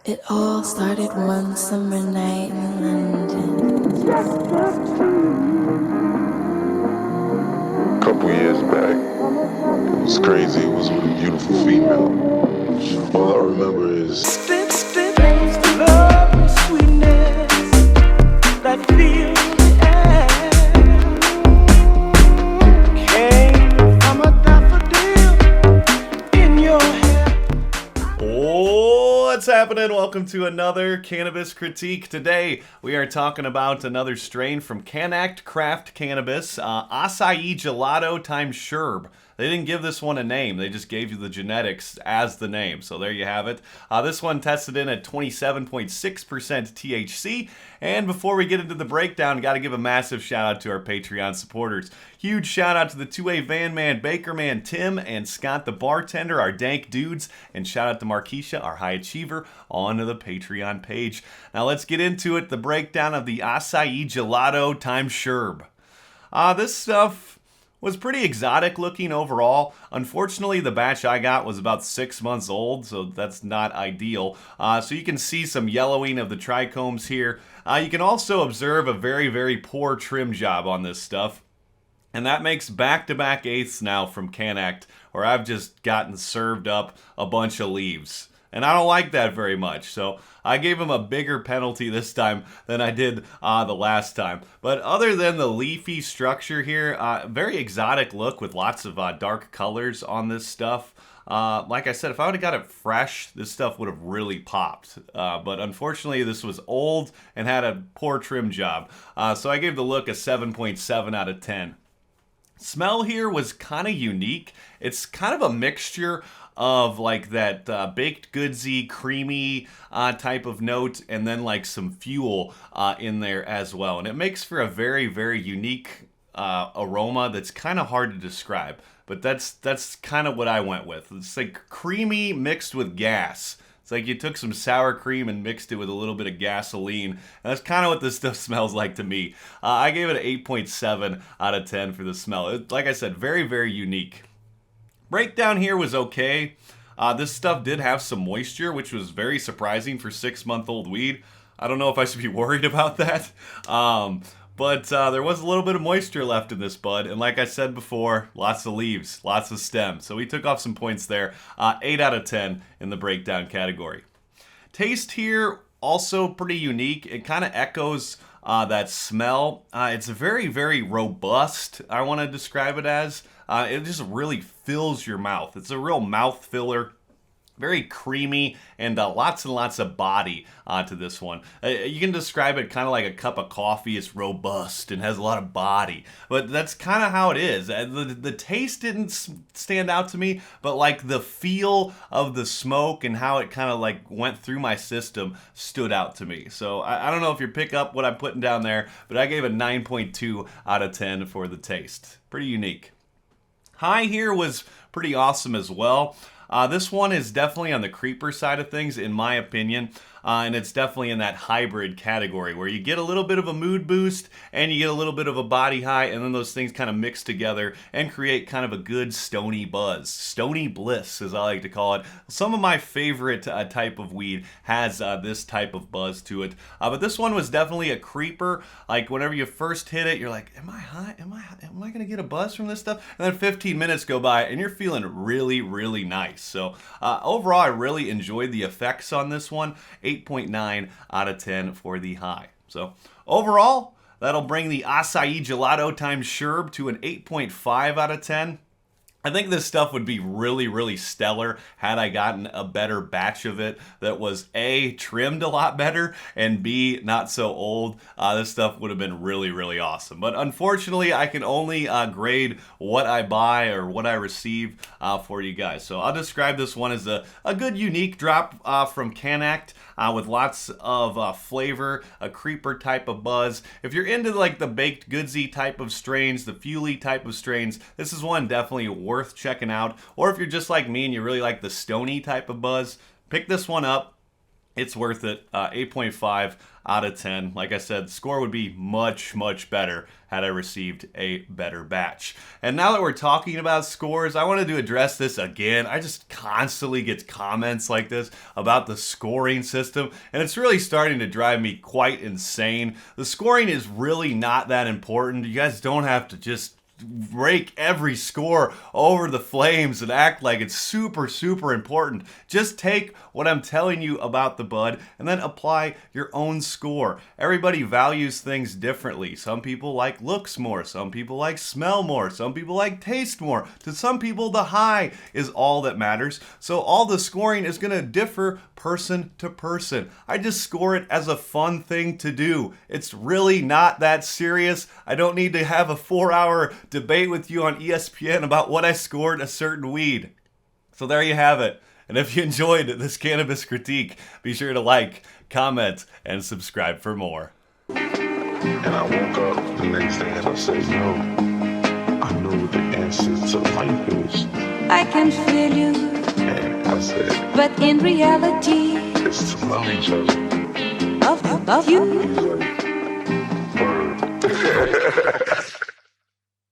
It all started one summer night in London. A couple years back. It was crazy. It was with a beautiful female. All I remember is Love and sweetness that fill the air came from a daffodil in your hair. What's happening? Welcome to another Cannabis Critique. Today we are talking about another strain from Cannect Craft Cannabis, Acai Gelato times Sherb. They didn't give this one a name, they just gave you the genetics as the name, so there you have it. This one tested in at 27.6% THC, and before we get into the breakdown, got to give a massive shout out to our Patreon supporters. Huge shout out to the 2A Van Man, Baker Man, Tim, and Scott the bartender, our dank dudes, and shout out to Markeisha, our high achiever, onto the Patreon page. Now let's get into it, the breakdown of the Acai Gelato times Sherb. This stuff was pretty exotic looking overall. Unfortunately, the batch I got was about 6 months old, so that's not ideal. So you can see some yellowing of the trichomes here. You can also observe a very, very poor trim job on this stuff. And that makes back-to-back eighths now from Cannect, where I've just gotten served up a bunch of leaves. And I don't like that very much, so I gave him a bigger penalty this time than I did the last time. But other than the leafy structure here, very exotic look with lots of dark colors on this stuff. Like I said, if I would have got it fresh, this stuff would have really popped. But unfortunately, this was old and had a poor trim job. So I gave the look a 7.7 out of 10. Smell here was kind of unique. It's kind of a mixture of like that baked goodsy, creamy type of note, and then like some fuel in there as well. And it makes for a very, very unique aroma that's kind of hard to describe. But that's kind of what I went with. It's like creamy mixed with gas. It's like you took some sour cream and mixed it with a little bit of gasoline. And that's kind of what this stuff smells like to me. I gave it an 8.7 out of 10 for the smell. Like I said, very, very unique. Breakdown here was okay. This stuff did have some moisture, which was very surprising for 6-month-old weed. I don't know if I should be worried about that. But there was a little bit of moisture left in this bud, and like I said before, lots of leaves, lots of stems. So we took off some points there. 8 out of 10 in the breakdown category. Taste here, also pretty unique. It kind of echoes that smell. It's very, very robust, I want to describe it as. It just really fills your mouth. It's a real mouth filler. Very creamy and lots of body to this one. You can describe it kind of like a cup of coffee. It's robust and has a lot of body, but that's kind of how it is. The taste didn't stand out to me, but like the feel of the smoke and how it kind of like went through my system stood out to me. So I don't know if you pick up what I'm putting down there, but I gave a 9.2 out of 10 for the taste. Pretty unique. High here was pretty awesome as well. This one is definitely on the creeper side of things, in my opinion, and it's definitely in that hybrid category where you get a little bit of a mood boost and you get a little bit of a body high, and then those things kind of mix together and create kind of a good stony buzz. Stony bliss, as I like to call it. Some of my favorite type of weed has this type of buzz to it, but this one was definitely a creeper. Like whenever you first hit it, you're like, am I high? Am I gonna get a buzz from this stuff? And then 15 minutes go by and you're feeling really, really nice. So overall, I really enjoyed the effects on this one. 8.9 out of 10 for the high. So overall, that'll bring the Acai Gelato times Sherb to an 8.5 out of 10. I think this stuff would be really, really stellar had I gotten a better batch of it that was A, trimmed a lot better, and B, not so old. This stuff would have been really, really awesome. But unfortunately, I can only grade what I buy or what I receive for you guys. So I'll describe this one as a good, unique drop from Cannect with lots of flavor, a creeper type of buzz. If you're into like the baked goodsy type of strains, the fuely type of strains, this is one definitely worth checking out. Or if you're just like me and you really like the stony type of buzz, pick this one up. it's worth it. 8.5 out of 10. Like I said, score would be much, much better had I received a better batch. And now that we're talking about scores, I wanted to address this again. I just constantly get comments like this about the scoring system, and it's really starting to drive me quite insane. The scoring is really not that important. You guys don't have to just rake every score over the flames and act like it's super, super important. Just take what I'm telling you about the bud and then apply your own score. Everybody values things differently. Some people like looks more. Some people like smell more. Some people like taste more. To some people, the high is all that matters. So all the scoring is going to differ person to person. I just score it as a fun thing to do. It's really not that serious. I don't need to have a 4-hour debate with you on ESPN about what I scored a certain weed. So there you have it. And if you enjoyed this cannabis critique, be sure to like, comment, and subscribe for more. And I woke up the next day and I said, yo, I know what the answer to life is. I can feel you, And I said, but in reality, it's to love each other. of you. He's like,